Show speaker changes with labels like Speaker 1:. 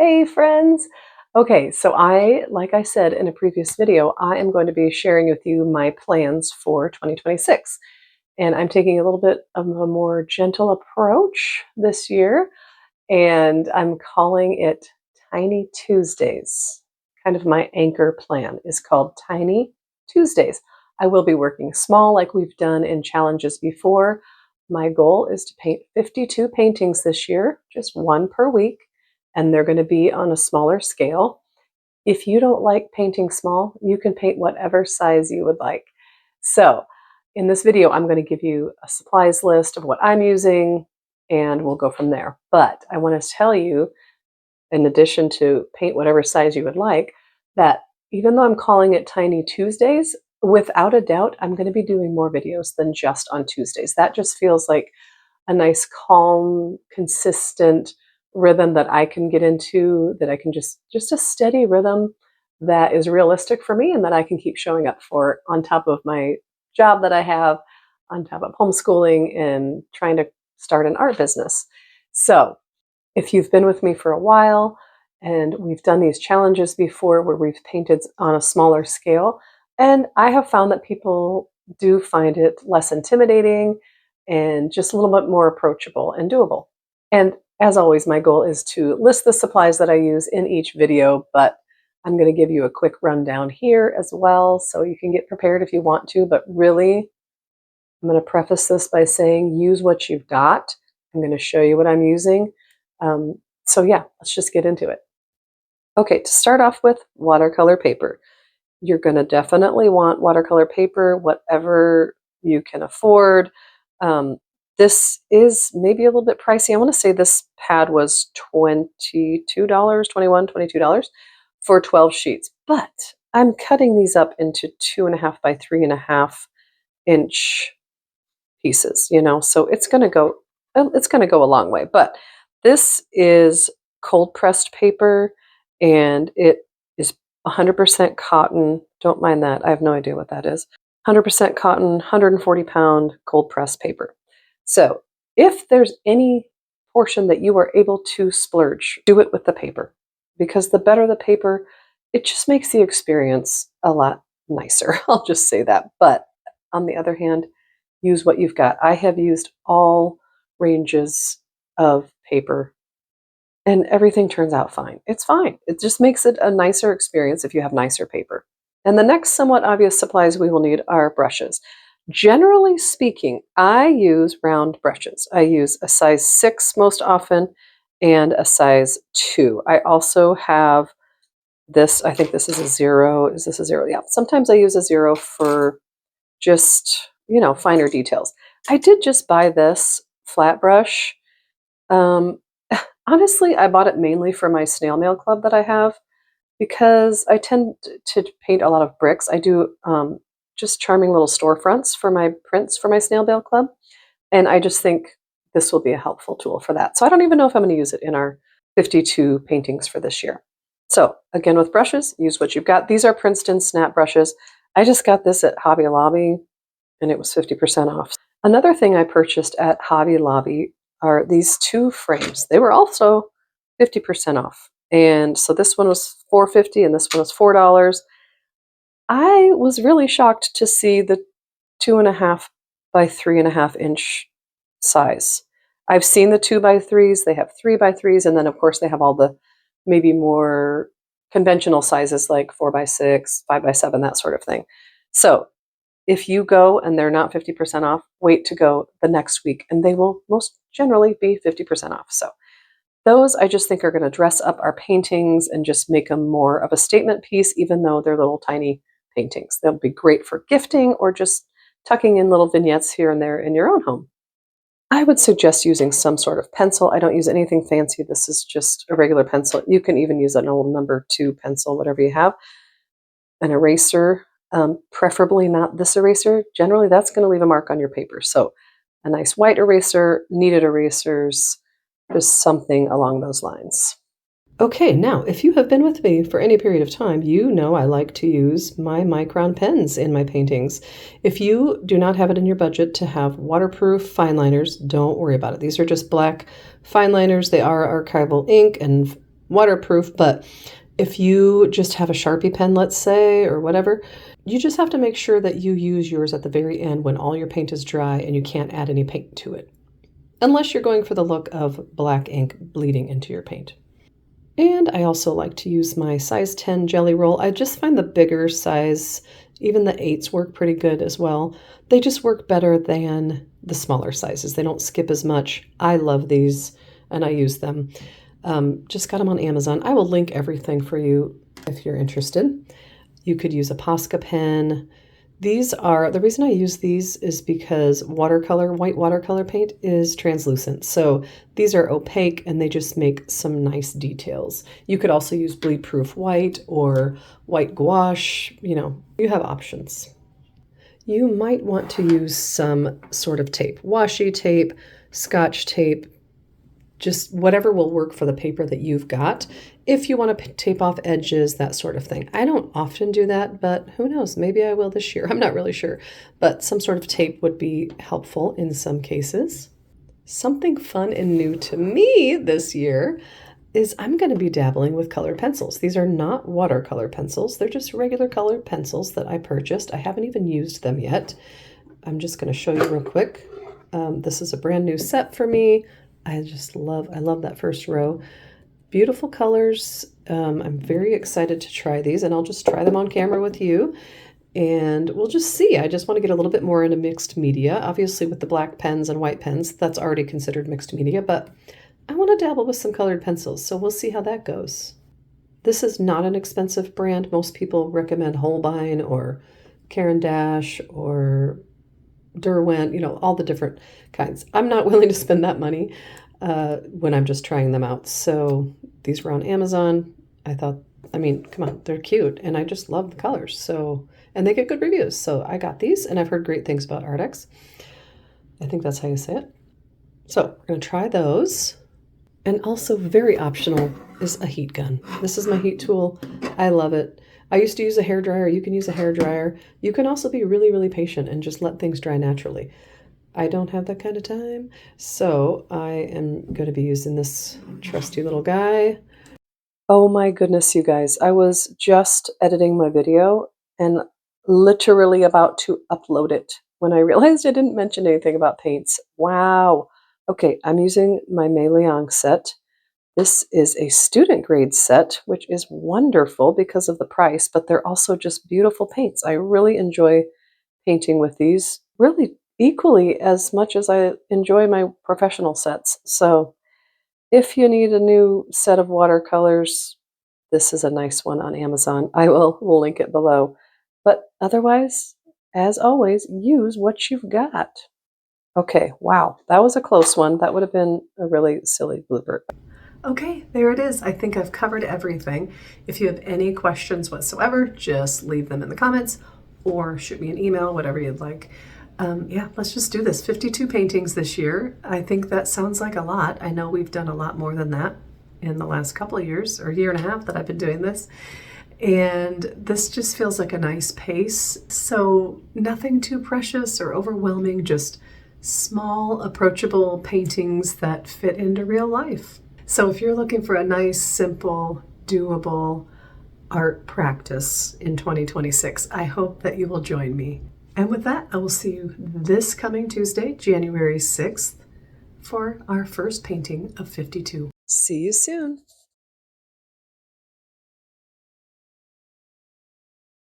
Speaker 1: Hey friends! Okay, so like I said in a previous video, I am going to be sharing with you my plans for 2026. And I'm taking a little bit of a more gentle approach this year, and I'm calling it Tiny Tuesdays. Kind of my anchor plan is called Tiny Tuesdays. I will be working small like we've done in challenges before. My goal is to paint 52 paintings this year, just one per week, and they're going to be on a smaller scale. If you don't like painting small, you can paint whatever size you would like. So in this video, I'm going to give you a supplies list of what I'm using, and we'll go from there. But I want to tell you, in addition to paint whatever size you would like, that even though I'm calling it Tiny Tuesdays, without a doubt, I'm going to be doing more videos than just on Tuesdays. That just feels like a nice, calm, consistent rhythm that I can get into, that I can just a steady rhythm that is realistic for me and that I can keep showing up for on top of my job that I have, on top of homeschooling and trying to start an art business. So if you've been with me for a while and we've done these challenges before where we've painted on a smaller scale, and I have found that people do find it less intimidating and just a little bit more approachable and doable. And as always, my goal is to list the supplies that I use in each video, but I'm going to give you a quick rundown here as well, so you can get prepared if you want to. But really, I'm going to preface this by saying use what you've got. I'm going to show you what I'm using. So yeah, let's just get into it. Okay, to start off with, watercolor paper. You're going to definitely want watercolor paper, whatever you can afford. This is maybe a little bit pricey. I want to say this pad was $22, $22 for 12 sheets, but I'm cutting these up into 2.5 by 3.5 inch pieces, so it's going to go a long way. But this is cold pressed paper, and it is 100% cotton. Don't mind that. I have no idea what that is. 100% cotton, 140-pound cold pressed paper. So if there's any portion that you are able to splurge, do it with the paper, because the better the paper, it just makes the experience a lot nicer. I'll just say that. But on the other hand, use what you've got. I have used all ranges of paper, and everything turns out fine. It's fine. It just makes it a nicer experience if you have nicer paper. And the next somewhat obvious supplies we will need are brushes. Generally speaking, I use round brushes. I use a size 6 most often and a size 2. I also have this, I think this is a 0. Is this a 0? Yeah. Sometimes I use a 0 for just, finer details. I did just buy this flat brush. Honestly, I bought it mainly for my snail mail club that I have, because I tend to paint a lot of bricks. I do just charming little storefronts for my prints for my snail mail club, and I just think this will be a helpful tool for that. So I don't even know if I'm going to use it in our 52 paintings for this year. So again, with brushes, use what you've got. These are Princeton snap brushes. I just got this at Hobby Lobby, and it was 50% off. Another thing I purchased at Hobby Lobby are these 2 frames. They were also 50% off. And so this one was $4.50 and this one was $4. I was really shocked to see the 2.5 by 3.5 inch size. I've seen the 2 by 3s, they have 3 by 3s, and then of course they have all the maybe more conventional sizes like 4 by 6, 5 by 7, that sort of thing. So if you go and they're not 50% off, wait to go the next week, and they will most generally be 50% off. So those I just think are going to dress up our paintings and just make them more of a statement piece, even though they're little tiny paintings. They'll be great for gifting or just tucking in little vignettes here and there in your own home. I would suggest using some sort of pencil. I don't use anything fancy. This is just a regular pencil. You can even use an old number 2 pencil, whatever you have. An eraser, preferably not this eraser. Generally, that's going to leave a mark on your paper. So a nice white eraser, kneaded erasers, just something along those lines. Okay, now, if you have been with me for any period of time, you know I like to use my Micron pens in my paintings. If you do not have it in your budget to have waterproof fine liners, don't worry about it. These are just black fine liners. They are archival ink and waterproof, but if you just have a Sharpie pen, let's say, or whatever, you just have to make sure that you use yours at the very end when all your paint is dry and you can't add any paint to it, unless you're going for the look of black ink bleeding into your paint. And I also like to use my size 10 jelly roll. I just find the bigger size, even the 8s work pretty good as well. They just work better than the smaller sizes. They don't skip as much. I love these and I use them. Just got them on Amazon. I will link everything for you if you're interested. You could use a Posca pen. The reason I use these is because white watercolor paint is translucent. So these are opaque and they just make some nice details. You could also use bleed proof white or white gouache. You have options. You might want to use some sort of tape, washi tape, Scotch tape, just whatever will work for the paper that you've got. If you want to tape off edges, that sort of thing. I don't often do that, but who knows? Maybe I will this year. I'm not really sure. But some sort of tape would be helpful in some cases. Something fun and new to me this year is I'm going to be dabbling with colored pencils. These are not watercolor pencils. They're just regular colored pencils that I purchased. I haven't even used them yet. I'm just going to show you real quick. This is a brand new set for me. I love that first row. Beautiful colors. I'm very excited to try these, and I'll just try them on camera with you, and we'll just see. I just want to get a little bit more into mixed media. Obviously, with the black pens and white pens, that's already considered mixed media, but I want to dabble with some colored pencils, so we'll see how that goes. This is not an expensive brand. Most people recommend Holbein or Caran d'Ache or Derwent, all the different kinds. I'm not willing to spend that money when I'm just trying them out. So these were on Amazon. I thought, come on, they're cute. And I just love the colors. So, and they get good reviews. So I got these and I've heard great things about Ardex. I think that's how you say it. So we're going to try those. And also very optional is a heat gun. This is my heat tool. I love it. I used to use a hairdryer. You can use a hairdryer. You can also be really, really patient and just let things dry naturally. I don't have that kind of time, so I am going to be using this trusty little guy. Oh my goodness, you guys. I was just editing my video and literally about to upload it when I realized I didn't mention anything about paints. Wow. Okay, I'm using my Mei set. This is a student grade set, which is wonderful because of the price, but they're also just beautiful paints. I really enjoy painting with these, really equally as much as I enjoy my professional sets. So if you need a new set of watercolors, this is a nice one on Amazon. I will link it below. But otherwise, as always, use what you've got. Okay, wow, that was a close one. That would have been a really silly blooper. Okay, there it is. I think I've covered everything. If you have any questions whatsoever, just leave them in the comments or shoot me an email, whatever you'd like. Yeah, let's just do this. 52 paintings this year. I think that sounds like a lot. I know we've done a lot more than that in the last couple of years or year and a half that I've been doing this. And this just feels like a nice pace. So nothing too precious or overwhelming, just small, approachable paintings that fit into real life. So if you're looking for a nice, simple, doable art practice in 2026, I hope that you will join me. And with that, I will see you this coming Tuesday, January 6th, for our first painting of 52. See you soon.